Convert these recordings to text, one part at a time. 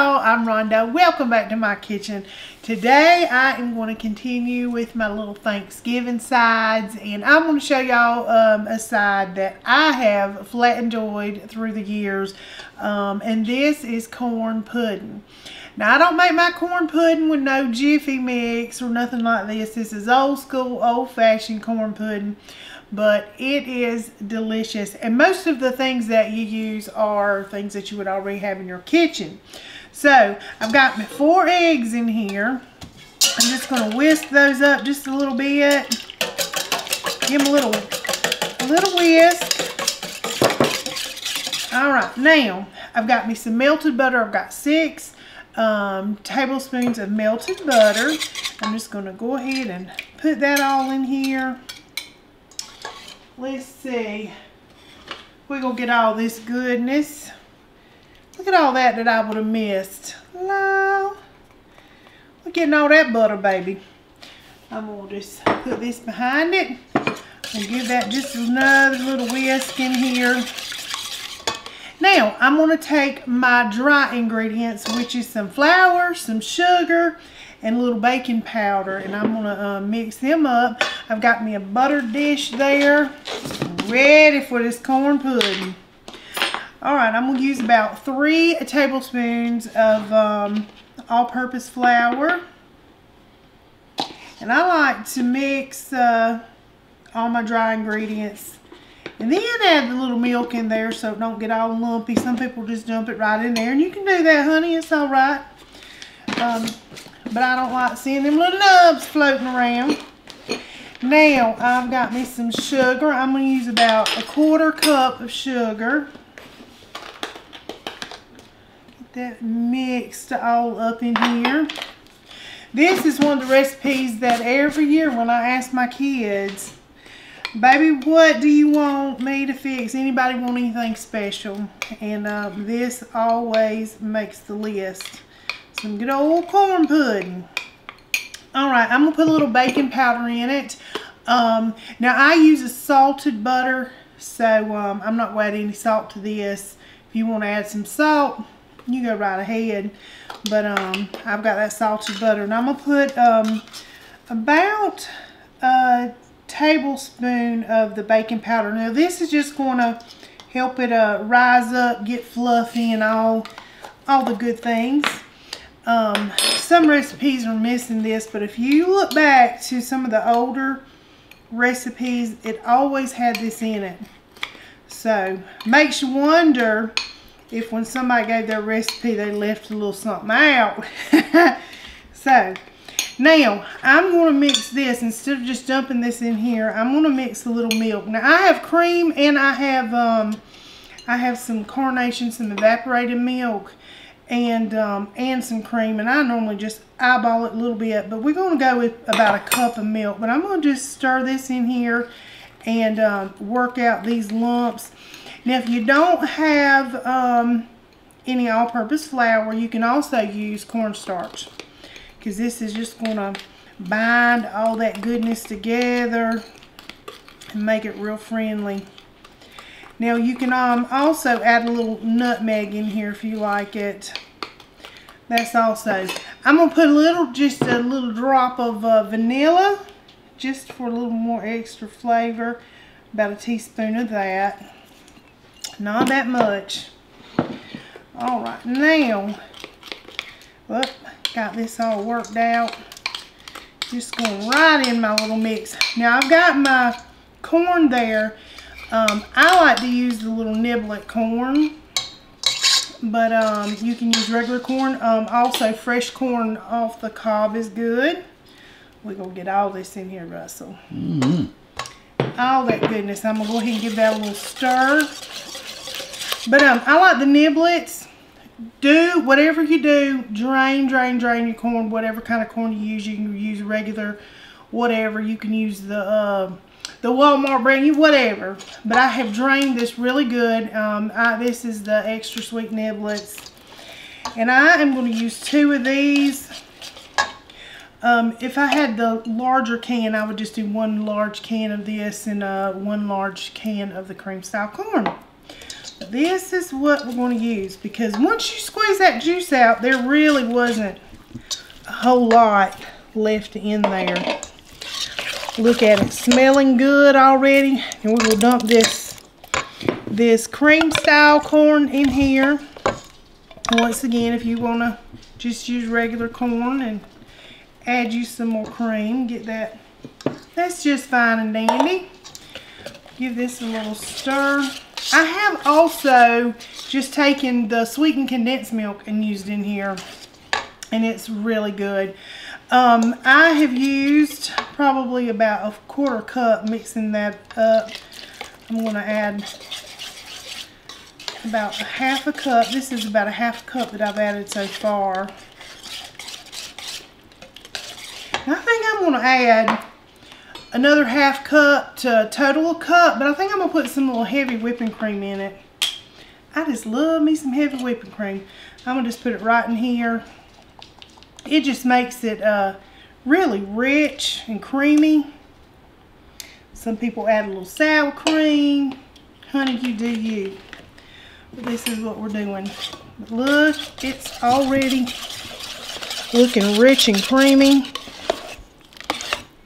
y'all, I'm Rhonda. Welcome back to my kitchen. Today I am going to continue with my little Thanksgiving sides, and I'm going to show y'all a side that I have flat enjoyed through the years, and this is corn pudding. Now I don't make my corn pudding with no Jiffy mix or nothing like this. This is old school, old-fashioned corn pudding. But it is delicious, and most of the things that you use are things that you would already have in your kitchen. So I've got my 4 eggs in here. I'm just going to whisk those up just a little bit. Give them a little whisk. All right, now I've got me some melted butter. I've got 6 tablespoons of melted butter. I'm just going to go ahead and put that all in here. Let's see. We're going to get all this goodness. Look at all that I would have missed. Hello. We're getting all that butter, baby. I'm going to just put this behind it and give that just another little whisk in here. Now, I'm going to take my dry ingredients, which is some flour, some sugar, and a little baking powder, and I'm going to mix them up. I've got me a butter dish there, ready for this corn pudding. Alright, I'm going to use about 3 tablespoons of all-purpose flour. And I like to mix all my dry ingredients. And then add the little milk in there so it don't get all lumpy. Some people just dump it right in there. And you can do that, honey. It's alright. But I don't like seeing them little nubs floating around. Now, I've got me some sugar. I'm going to use about 1/4 cup of sugar. Get that mixed all up in here. This is one of the recipes that every year when I ask my kids, baby, what do you want me to fix? Anybody want anything special? And this always makes the list. Some good old corn pudding. Alright, I'm going to put a little baking powder in it. Now I use a salted butter, so I'm not going to add any salt to this. If you want to add some salt, you go right ahead. But I've got that salted butter. And I'm going to put about a tablespoon of the baking powder. Now this is just going to help it rise up, get fluffy, and all the good things. Some recipes are missing this, but if you look back to some of the older recipes, it always had this in it. So makes you wonder if when somebody gave their recipe they left a little something out. So now I'm going to mix this. Instead of just dumping this in here, I'm going to mix a little milk. Now I have cream, and I have some Carnation, some evaporated milk, and some cream, and I normally just eyeball it a little bit, but we're going to go with about 1 cup of milk. But I'm going to just stir this in here and work out these lumps. Now if you don't have any all-purpose flour, you can also use cornstarch, because this is just going to bind all that goodness together and make it real friendly. Now you can also add a little nutmeg in here if you like it. That's also. I'm going to put just a little drop of vanilla, just for a little more extra flavor. About a teaspoon of that. Not that much. Alright, now, got this all worked out. Just going right in my little mix. Now I've got my corn there. I like to use the little niblet corn, but you can use regular corn. Also, fresh corn off the cob is good. We're going to get all this in here, Russell. All that goodness. I'm going to go ahead and give that a little stir. But I like the niblets. Do whatever you do. Drain your corn. Whatever kind of corn you use. You can use regular, whatever. You can use the Walmart brand, whatever. But I have drained this really good. This is the extra sweet niblets. And I am going to use 2 of these. If I had the larger can, I would just do 1 large can of this and 1 large can of the cream style corn. But this is what we're going to use, because once you squeeze that juice out, there really wasn't a whole lot left in there. Look at it, smelling good already. And we're going to dump this cream style corn in here. Once again, if you want to just use regular corn and add you some more cream, get that. That's just fine and dandy. Give this a little stir. I have also just taken the sweetened condensed milk and used in here, and it's really good. I have used probably about a 1/4 cup, mixing that up. I'm going to add about 1/2 cup. This is about 1/2 cup that I've added so far. And I think I'm going to add another 1/2 cup to a total cup, but I think I'm going to put some little heavy whipping cream in it. I just love me some heavy whipping cream. I'm going to just put it right in here. It just makes it really rich and creamy. Some people add a little sour cream. Honey, you do you. But this is what we're doing. But look, it's already looking rich and creamy.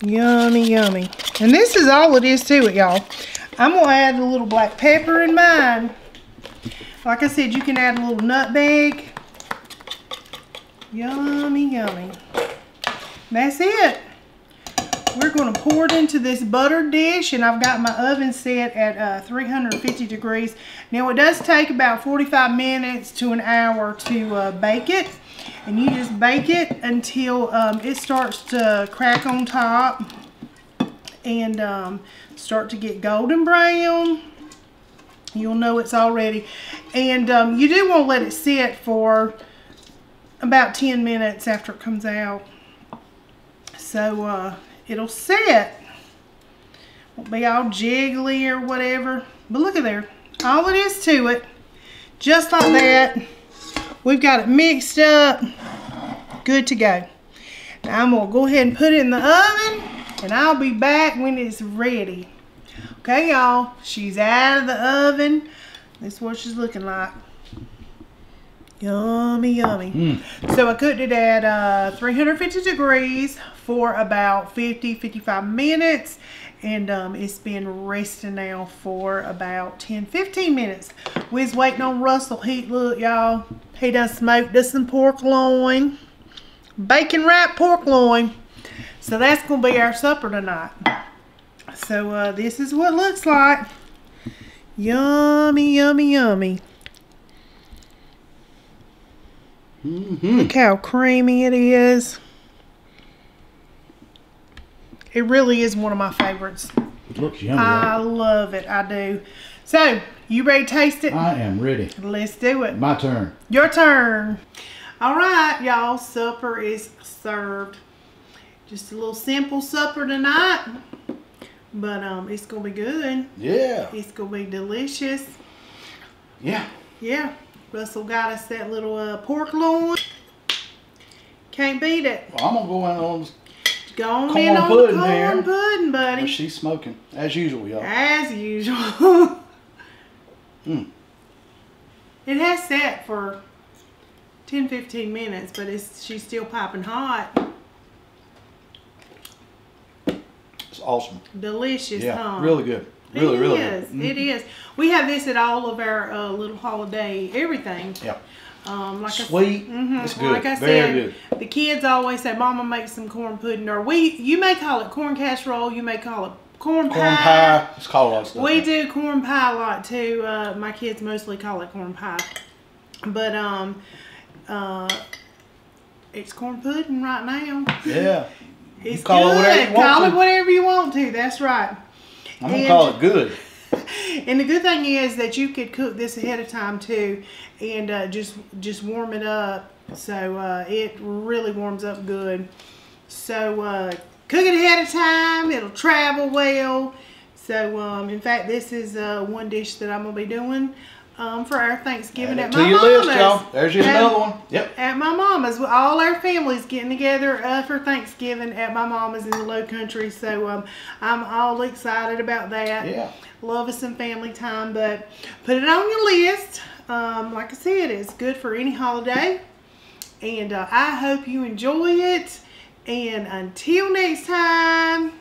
Yummy, yummy. And this is all it is to it, y'all. I'm going to add a little black pepper in mine. Like I said, you can add a little nutmeg. Yummy, yummy. That's it. We're going to pour it into this buttered dish, and I've got my oven set at 350 degrees. Now, it does take about 45 minutes to an hour to bake it. And you just bake it until it starts to crack on top and start to get golden brown. You'll know it's all ready. And you do want to let it sit for about 10 minutes after it comes out. So it'll set. Won't be all jiggly or whatever. But look at there. All it is to it. Just like that. We've got it mixed up. Good to go. Now I'm going to go ahead and put it in the oven. And I'll be back when it's ready. Okay, y'all. She's out of the oven. This is what she's looking like. Yummy, yummy. So I cooked it at 350 degrees for about 50-55 minutes. And it's been resting now for about 10-15 minutes. We was waiting on Russell. Look, y'all. He done smoked us some pork loin. Bacon wrapped pork loin. So that's going to be our supper tonight. So this is what it looks like. Yummy, yummy, yummy. Look how creamy it is. It really is one of my favorites. It looks yummy. I love it. I do. So, you ready to taste it? I am ready. Let's do it. My turn. Your turn. All right, y'all. Supper is served. Just a little simple supper tonight. But it's going to be good. Yeah. It's going to be delicious. Yeah. Yeah. Russell got us that little pork loin. Can't beat it. Well, I'm going to go in on Going in on the corn pudding, buddy. Well, she's smoking, as usual, y'all. As usual. It has sat for 10-15 minutes, but she's still piping hot. It's awesome. Delicious, yeah, huh? Really good. Really, really good. It is. We have this at all of our little holiday everything. Yeah. Like sweet. It's good. Like I said, the kids always say, "Mama, make some corn pudding," or you may call it corn casserole. You may call it corn pie. Corn pie. It's called a lot of stuff. We do corn pie a lot too. My kids mostly call it corn pie, but it's corn pudding right now. Yeah. It's you call good. It whatever you want call to. it whatever you want to. That's right. I'm gonna call it good. And the good thing is that you could cook this ahead of time too, and just warm it up. So it really warms up good. So cook it ahead of time. It'll travel well. So in fact, this is one dish that I'm gonna be doing for our Thanksgiving Add at it my to your mama's. list, y'all. There's just another one. Yep. At my mama's. All our families getting together for Thanksgiving at my mama's in the Low Country. So I'm all excited about that. Yeah. Love us some family time, but put it on your list. Like I said, it's good for any holiday. And I hope you enjoy it. And until next time.